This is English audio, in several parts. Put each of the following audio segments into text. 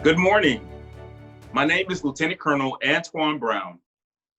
Good morning. My name is Lieutenant Colonel Antoine Brown,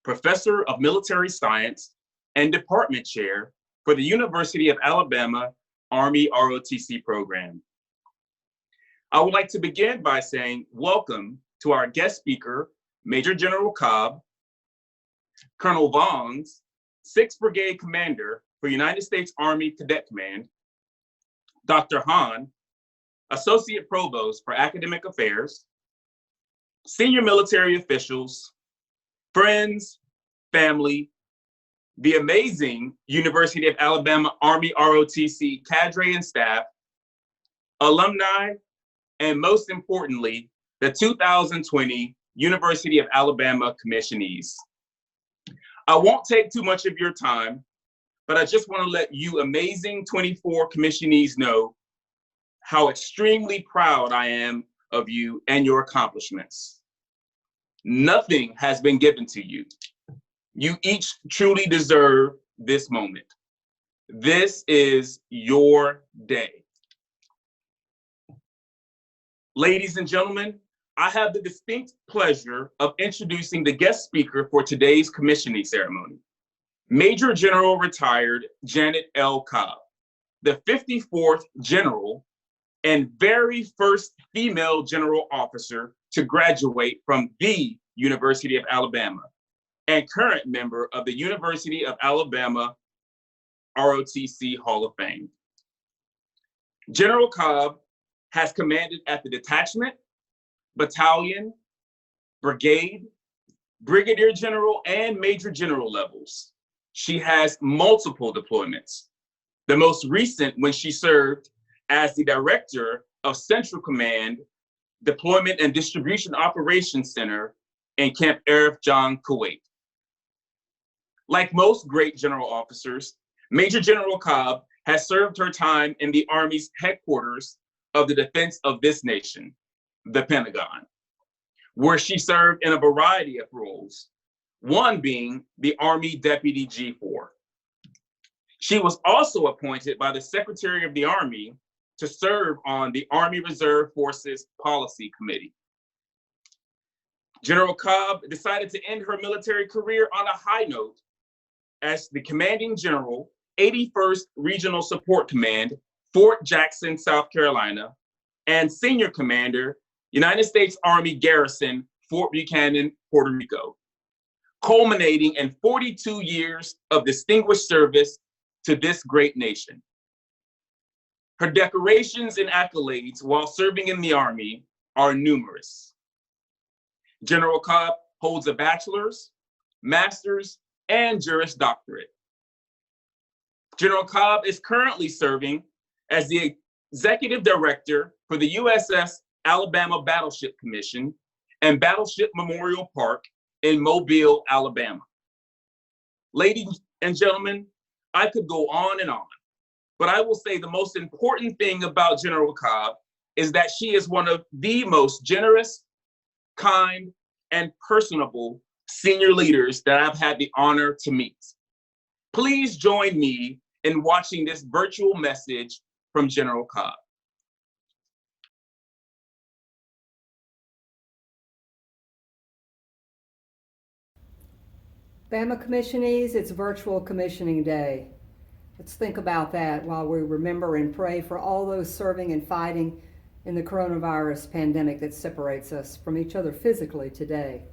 Professor of Military Science and Department Chair for the University of Alabama Army ROTC program. I would like to begin by saying welcome to our guest speaker, Major General Cobb, Colonel Vongs, 6th Brigade Commander for United States Army Cadet Command, Dr. Hahn, Associate Provost for Academic Affairs, senior military officials, friends, family, the amazing University of Alabama Army ROTC cadre and staff, alumni, and most importantly, the 2020 University of Alabama commissionees. I won't take too much of your time, but I just want to let you amazing 24 commissionees know how extremely proud I am of you and your accomplishments. Nothing has been given to you. You each truly deserve this moment. This is your day. Ladies and gentlemen, I have the distinct pleasure of introducing the guest speaker for today's commissioning ceremony, Major General Retired Janet L. Cobb, the 54th General and very first female general officer to graduate from the University of Alabama and current member of the University of Alabama ROTC Hall of Fame. General Cobb has commanded at the detachment, battalion, brigade, brigadier general, and major general levels. She has multiple deployments, the most recent when she served as the Director of Central Command, Deployment and Distribution Operations Center in Camp Arif John, Kuwait. Like most great general officers, Major General Cobb has served her time in the Army's headquarters of the defense of this nation, the Pentagon, where she served in a variety of roles, one being the Army Deputy G4. She was also appointed by the Secretary of the Army to serve on the Army Reserve Forces Policy Committee. General Cobb decided to end her military career on a high note as the Commanding General, 81st Regional Support Command, Fort Jackson, South Carolina, and Senior Commander, United States Army Garrison, Fort Buchanan, Puerto Rico, culminating in 42 years of distinguished service to this great nation. Her decorations and accolades while serving in the Army are numerous. General Cobb holds a bachelor's, master's, and Juris Doctorate. General Cobb is currently serving as the Executive Director for the USS Alabama Battleship Commission and Battleship Memorial Park in Mobile, Alabama. Ladies and gentlemen, I could go on and on, but I will say the most important thing about General Cobb is that she is one of the most generous, kind, and personable senior leaders that I've had the honor to meet. Please join me in watching this virtual message from General Cobb. Bama commissionees, it's virtual commissioning day. Let's think about that while we remember and pray for all those serving and fighting in the coronavirus pandemic that separates us from each other physically today.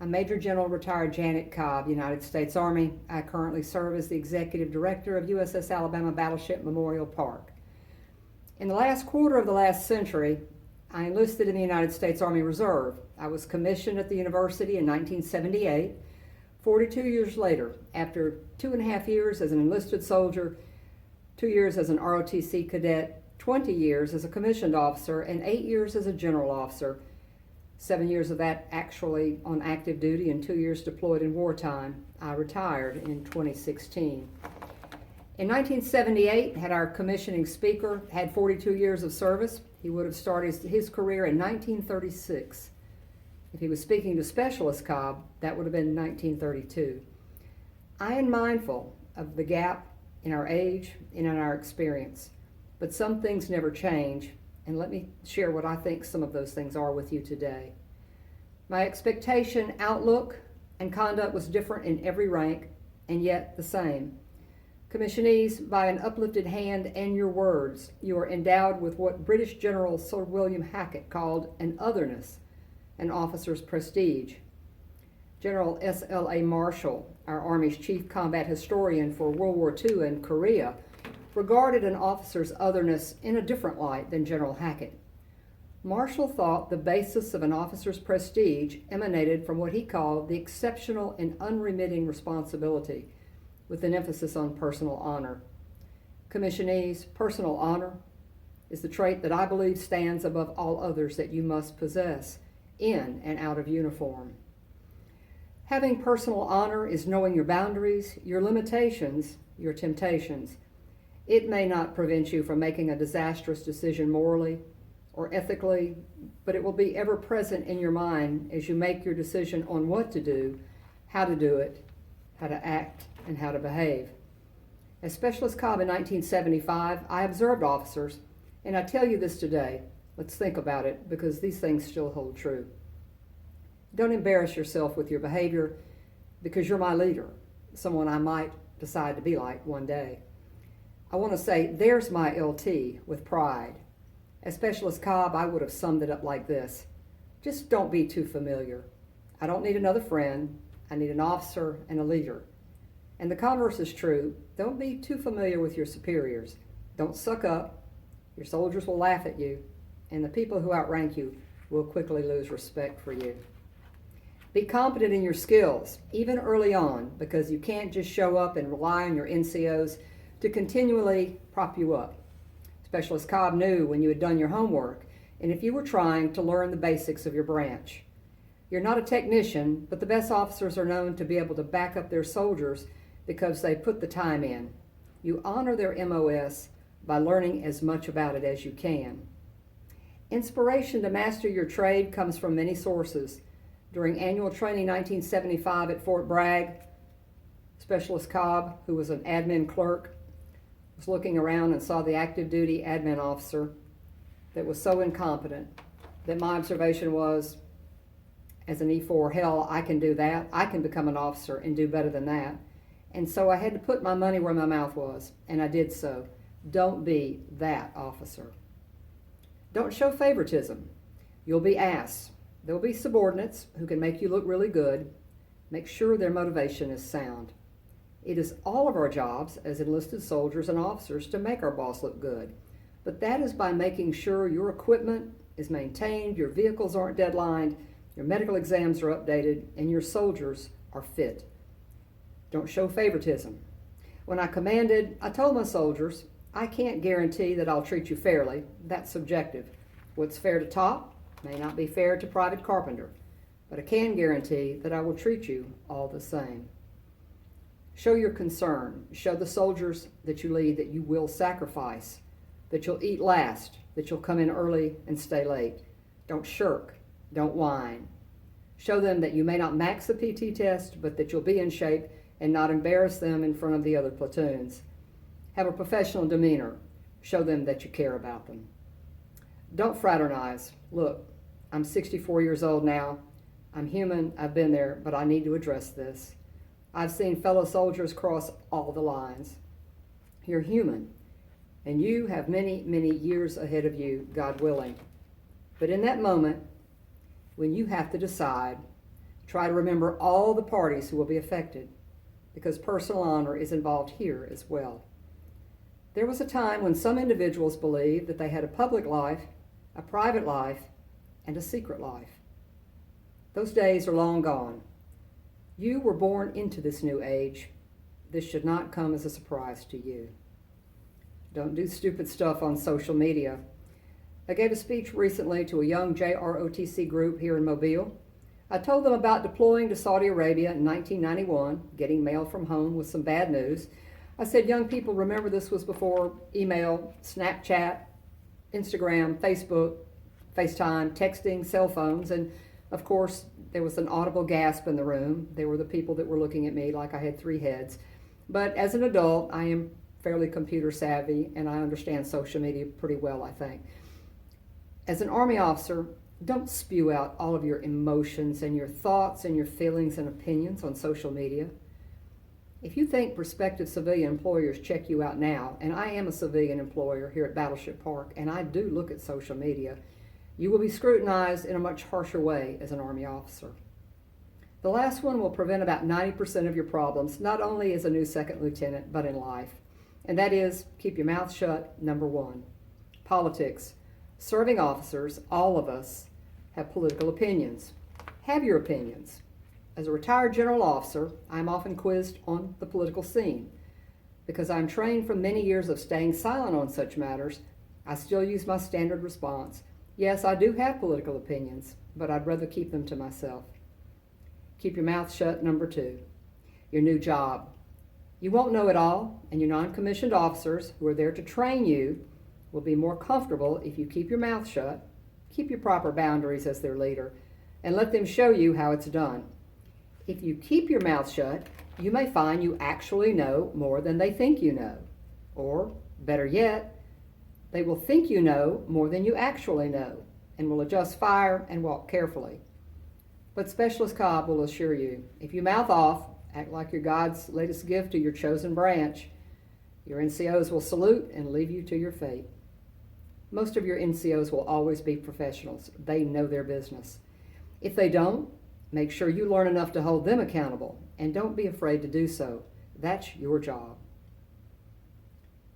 I'm Major General Retired Janet Cobb, United States Army. I currently serve as the Executive Director of USS Alabama Battleship Memorial Park. In the last quarter of the last century, I enlisted in the United States Army Reserve. I was commissioned at the university in 1978. 42 years later, after 2.5 years as an enlisted soldier, 2 years as an ROTC cadet, 20 years as a commissioned officer, and 8 years as a general officer, 7 years of that actually on active duty and 2 years deployed in wartime, I retired in 2016. In 1978, had our commissioning speaker had 42 years of service, he would have started his career in 1936. If he was speaking to Specialist Cobb, that would have been 1932. I am mindful of the gap in our age and in our experience, but some things never change, And let me share what I think some of those things are with you today. My expectation, outlook, and conduct was different in every rank, and yet the same. Commissionees, by an uplifted hand and your words, you are endowed with what British General Sir William Hackett called an otherness, an officer's prestige. General S.L.A. Marshall, our Army's chief combat historian for World War II and Korea, regarded an officer's otherness in a different light than General Hackett. Marshall thought the basis of an officer's prestige emanated from what he called the exceptional and unremitting responsibility, with an emphasis on personal honor. Commissionees, personal honor is the trait that I believe stands above all others that you must possess in and out of uniform. Having personal honor is knowing your boundaries, your limitations, your temptations. It may not prevent you from making a disastrous decision morally or ethically, but it will be ever present in your mind as you make your decision on what to do, how to do it, how to act, and how to behave. As Specialist Cobb in 1975, I observed officers, and I tell you this today. Let's think about it, because these things still hold true. Don't embarrass yourself with your behavior, because you're my leader, someone I might decide to be like one day. I want to say, there's my LT with pride. As Specialist Cobb, I would have summed it up like this: just don't be too familiar. I don't need another friend. I need an officer and a leader. And the converse is true. Don't be too familiar with your superiors. Don't suck up. Your soldiers will laugh at you, and the people who outrank you will quickly lose respect for you. Be competent in your skills, even early on, because you can't just show up and rely on your NCOs to continually prop you up. Specialist Cobb knew when you had done your homework, and if you were trying to learn the basics of your branch. You're not a technician, but the best officers are known to be able to back up their soldiers because they put the time in. You honor their MOS by learning as much about it as you can. Inspiration to master your trade comes from many sources. During annual training 1975 at Fort Bragg, Specialist Cobb, who was an admin clerk, was looking around and saw the active duty admin officer that was so incompetent that my observation was, as an E4, hell, I can do that. I can become an officer and do better than that. And so I had to put my money where my mouth was, and I did so. Don't be that officer. Don't show favoritism. You'll be asked. There'll be subordinates who can make you look really good. Make sure their motivation is sound. It is all of our jobs as enlisted soldiers and officers to make our boss look good. But that is by making sure your equipment is maintained, your vehicles aren't deadlined, your medical exams are updated, and your soldiers are fit. Don't show favoritism. When I commanded, I told my soldiers, I can't guarantee that I'll treat you fairly. That's subjective. What's fair to top may not be fair to Private Carpenter, but I can guarantee that I will treat you all the same. Show your concern. Show the soldiers that you lead that you will sacrifice, that you'll eat last, that you'll come in early and stay late. Don't shirk. Don't whine. Show them that you may not max the PT test, but that you'll be in shape and not embarrass them in front of the other platoons. Have a professional demeanor. Show them that you care about them. Don't fraternize. Look, I'm 64 years old now. I'm human. I've been there, but I need to address this. I've seen fellow soldiers cross all the lines. You're human, and you have many, many years ahead of you, God willing. But in that moment, when you have to decide, try to remember all the parties who will be affected, because personal honor is involved here as well. There was a time when some individuals believed that they had a public life, a private life, and a secret life. Those days are long gone. You were born into this new age. This should not come as a surprise to you. Don't do stupid stuff on social media. I gave a speech recently to a young ROTC group here in Mobile. I told them about deploying to Saudi Arabia in 1991, getting mail from home with some bad news. I said, young people, remember this was before email, Snapchat, Instagram, Facebook, FaceTime, texting, cell phones, and of course, there was an audible gasp in the room. They were the people that were looking at me like I had three heads. But as an adult, I am fairly computer savvy, and I understand social media pretty well, I think. As an Army officer, don't spew out all of your emotions and your thoughts and your feelings and opinions on social media. If you think prospective civilian employers check you out now, and I am a civilian employer here at Battleship Park, and I do look at social media, you will be scrutinized in a much harsher way as an Army officer. The last one will prevent about 90% of your problems, not only as a new second lieutenant, but in life. And that is, keep your mouth shut, number one. Politics. Serving officers, all of us, have political opinions. Have your opinions. As a retired general officer, I'm often quizzed on the political scene. Because I'm trained from many years of staying silent on such matters, I still use my standard response. Yes, I do have political opinions, but I'd rather keep them to myself. Keep your mouth shut, number two. Your new job. You won't know it all, and your non-commissioned officers who are there to train you will be more comfortable if you keep your mouth shut, keep your proper boundaries as their leader, and let them show you how it's done. If you keep your mouth shut, you may find you actually know more than they think you know. Or, better yet, they will think you know more than you actually know, and will adjust fire and walk carefully. But Specialist Cobb will assure you, if you mouth off, act like you're God's latest gift to your chosen branch, your NCOs will salute and leave you to your fate. Most of your NCOs will always be professionals. They know their business. If they don't, make sure you learn enough to hold them accountable, and don't be afraid to do so. That's your job.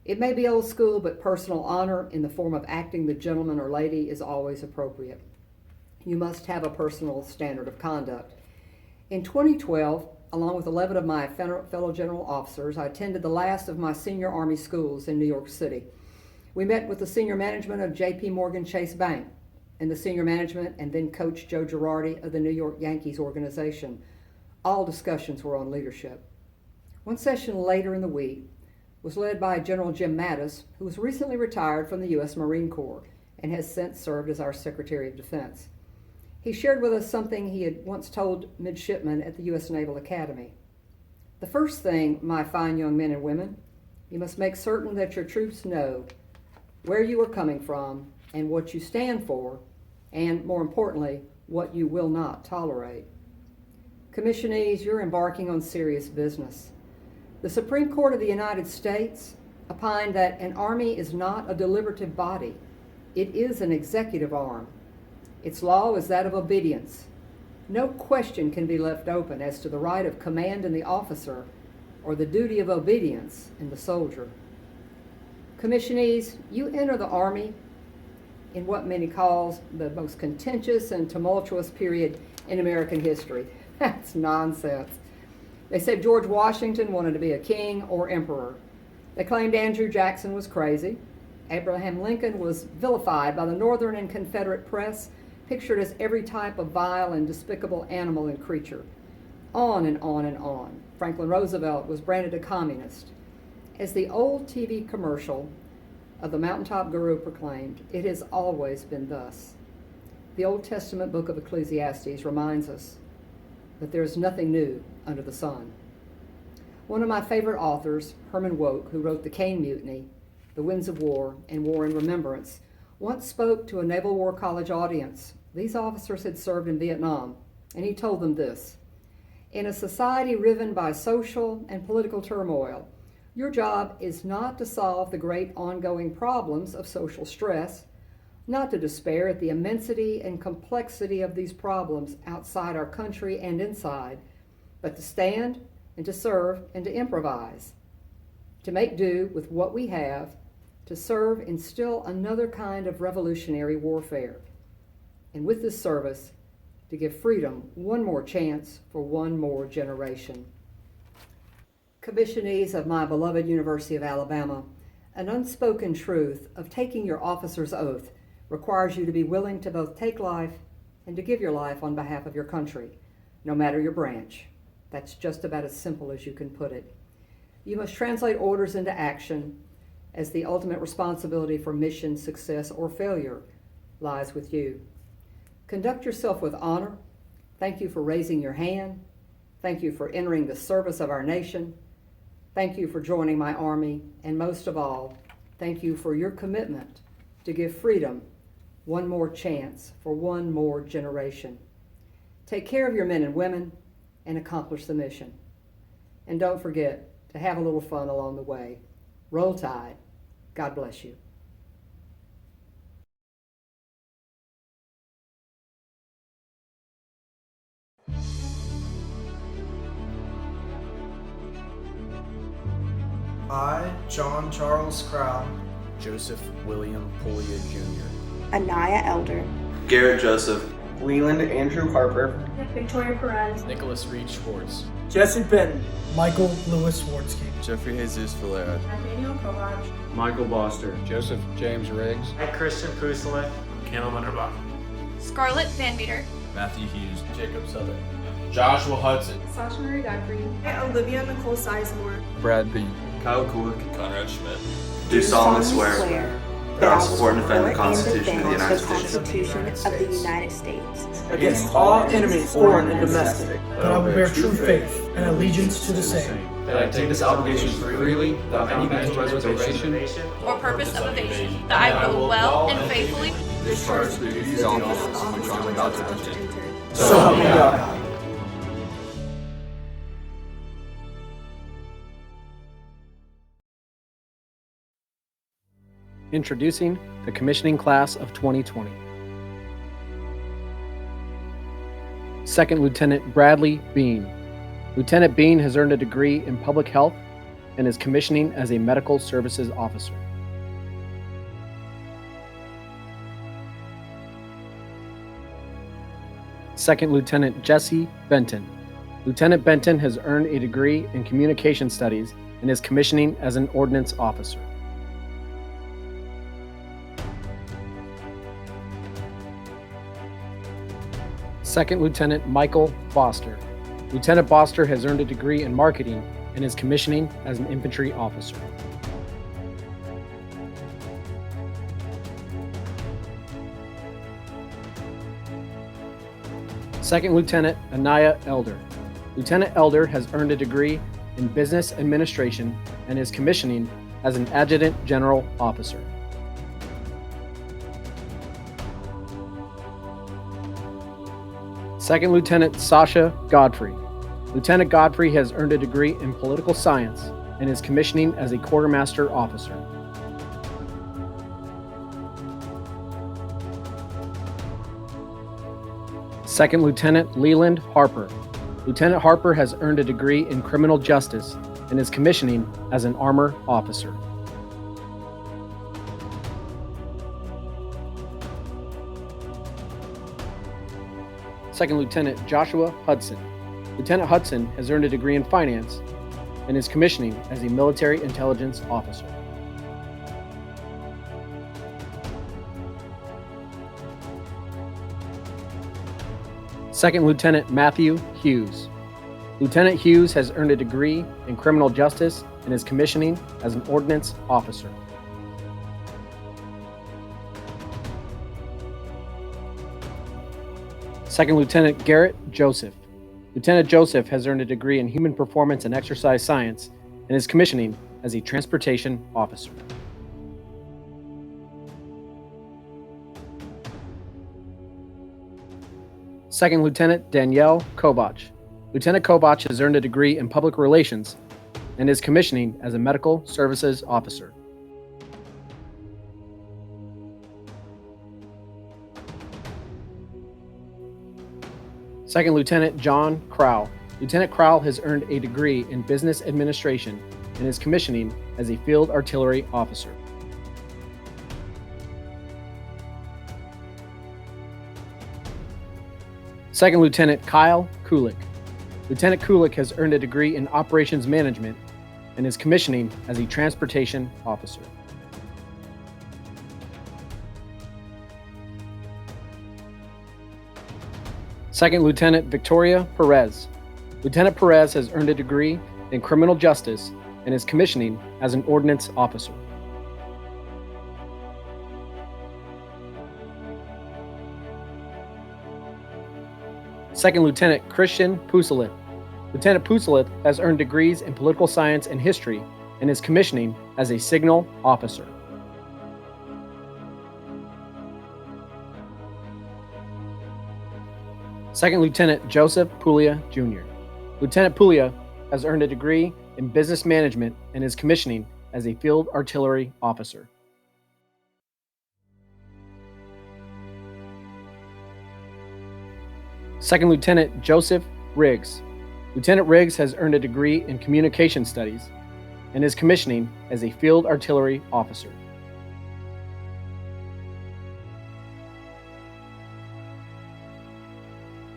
It may be old school, but personal honor in the form of acting the gentleman or lady is always appropriate. You must have a personal standard of conduct. In 2012, along with 11 of my fellow general officers, I attended the last of my senior Army schools in New York City. We met with the senior management of J.P. Morgan Chase Bank and the senior management and then Coach Joe Girardi of the New York Yankees organization. All discussions were on leadership. One session later in the week was led by General Jim Mattis, who was recently retired from the U.S. Marine Corps and has since served as our Secretary of Defense. He shared with us something he had once told midshipmen at the U.S. Naval Academy. The first thing, my fine young men and women, you must make certain that your troops know where you are coming from and what you stand for, and more importantly, what you will not tolerate. Commissionees, you're embarking on serious business. The Supreme Court of the United States opined that an army is not a deliberative body. It is an executive arm. Its law is that of obedience. No question can be left open as to the right of command in the officer or the duty of obedience in the soldier. Commissionees, you enter the Army in what many call the most contentious and tumultuous period in American history. That's nonsense. They said George Washington wanted to be a king or emperor. They claimed Andrew Jackson was crazy. Abraham Lincoln was vilified by the Northern and Confederate press, pictured as every type of vile and despicable animal and creature. On and on and on. Franklin Roosevelt was branded a communist. As the old TV commercial of the Mountaintop Guru proclaimed, it has always been thus. The Old Testament book of Ecclesiastes reminds us that there is nothing new under the sun. One of my favorite authors, Herman Wouk, who wrote The Caine Mutiny, The Winds of War, and War in Remembrance, once spoke to a Naval War College audience. These officers had served in Vietnam, and he told them this: in a society riven by social and political turmoil, your job is not to solve the great ongoing problems of social stress, not to despair at the immensity and complexity of these problems outside our country and inside, but to stand and to serve and to improvise, to make do with what we have, to serve in still another kind of revolutionary warfare, and with this service, to give freedom one more chance for one more generation. Commissionees of my beloved University of Alabama, an unspoken truth of taking your officer's oath requires you to be willing to both take life and to give your life on behalf of your country, no matter your branch. That's just about as simple as you can put it. You must translate orders into action, as the ultimate responsibility for mission success or failure lies with you. Conduct yourself with honor. Thank you for raising your hand. Thank you for entering the service of our nation. Thank you for joining my Army. And most of all, thank you for your commitment to give freedom one more chance for one more generation. Take care of your men and women and accomplish the mission. And don't forget to have a little fun along the way. Roll Tide. God bless you. I, John Charles KRAL, Joseph William Pulia Jr., ANIYIA Elder, Garrett Joseph, Leland Andrew Harper, Victoria Perez, Nicholas Reed Schwartz, Jesse Benton, Michael Lewis WARTSKI, Jeffrey Jesus Valera, Danielle KOVACH, Michael BOSTER, Joseph James Riggs, Christian PUGLIA, Caleb Underbakke, SCARLET VANMETER, Matthew Hughes, Jacob Southern, Joshua Hudson, SASHA Godfrey, Olivia Nicole SIZEMORE, Brad Bean, Kyle KULIK, Conrad Schmidt. do solemnly swear that I will support and defend the Constitution of the United States Constitution of the United States against all enemies, foreign and domestic, that I will bear true faith and allegiance to the same, That I take this obligation freely, without any mental reservation or purpose of evasion, that I will well and faithfully discharge the duties of office to which I am about to enter. so help me God. Introducing the commissioning class of 2020. Second Lieutenant Bradley Bean. Lieutenant Bean has earned a degree in public health and is commissioning as a medical services officer. Second Lieutenant Jesse Benton. Lieutenant Benton has earned a degree in communication studies and is commissioning as an ordnance officer. Second Lieutenant Michael Boster. Lieutenant Boster has earned a degree in marketing and is commissioning as an infantry officer. Second Lieutenant ANIYIA Elder. Lieutenant Elder has earned a degree in business administration and is commissioning as an adjutant general officer. Second Lieutenant SASHA Godfrey. Lieutenant Godfrey has earned a degree in political science and is commissioning as a quartermaster officer. Second Lieutenant LELAND Harper. Lieutenant Harper has earned a degree in criminal justice and is commissioning as an armor officer. Second Lieutenant Joshua Hudson. Lieutenant Hudson has earned a degree in finance and is commissioning as a military intelligence officer. Second Lieutenant Matthew Hughes. Lieutenant Hughes has earned a degree in criminal justice and is commissioning as an ordnance officer. Second Lieutenant Garrett Joseph. Lieutenant Joseph has earned a degree in human performance and exercise science and is commissioning as a transportation officer. Second Lieutenant Danielle KOVACH. Lieutenant KOVACH has earned a degree in public relations and is commissioning as a medical services officer. Second Lieutenant John KRAL. Lieutenant KRAL has earned a degree in business administration and is commissioning as a field artillery officer. Second Lieutenant Kyle KULIK. Lieutenant KULIK has earned a degree in operations management and is commissioning as a transportation officer. Second Lieutenant Victoria PEREZ. Lieutenant PEREZ has earned a degree in criminal justice and is commissioning as an ordnance officer. Second Lieutenant Christian Pusalith. Lieutenant Pusalith has earned degrees in political science and history and is commissioning as a signal officer. Second Lieutenant Joseph Puglia, Jr. Lieutenant Puglia has earned a degree in business management and is commissioning as a field artillery officer. Second Lieutenant Joseph Riggs. Lieutenant Riggs has earned a degree in communication studies and is commissioning as a field artillery officer.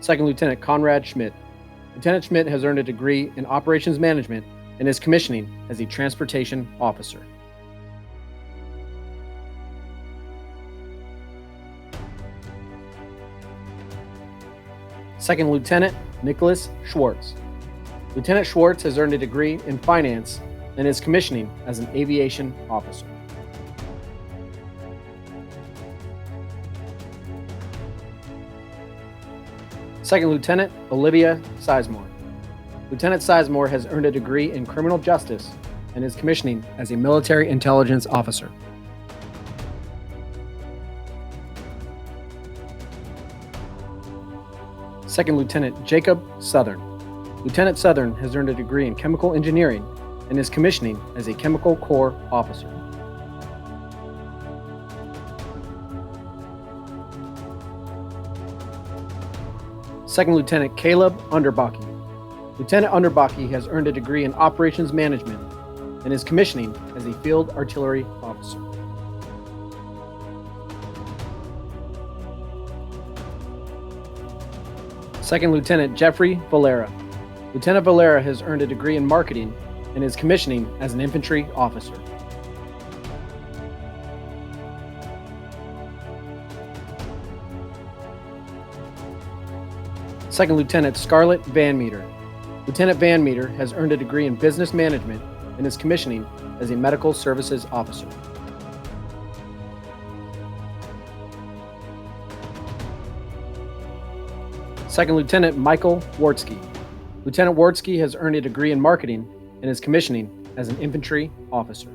Second Lieutenant CONRAD Schmidt. Lieutenant Schmidt has earned a degree in operations management and is commissioning as a transportation officer. Second Lieutenant Nicholas Schwartz. Lieutenant Schwartz has earned a degree in finance and is commissioning as an aviation officer. Second Lieutenant Olivia Sizemore. Lieutenant Sizemore has earned a degree in criminal justice and is commissioning as a military intelligence officer. Second Lieutenant Jacob Southern. Lieutenant Southern has earned a degree in chemical engineering and is commissioning as a chemical corps officer. Second Lieutenant Caleb Underbakke. Lieutenant Underbakke has earned a degree in operations management and is commissioning as a field artillery officer. Second Lieutenant Jeffrey Valera. Lieutenant Valera has earned a degree in marketing and is commissioning as an infantry officer. Second Lieutenant Scarlett VANMETER. Lieutenant VANMETER has earned a degree in business management and is commissioning as a medical services officer. Second Lieutenant Michael WARTSKI. Lieutenant WARTSKI has earned a degree in marketing and is commissioning as an infantry officer.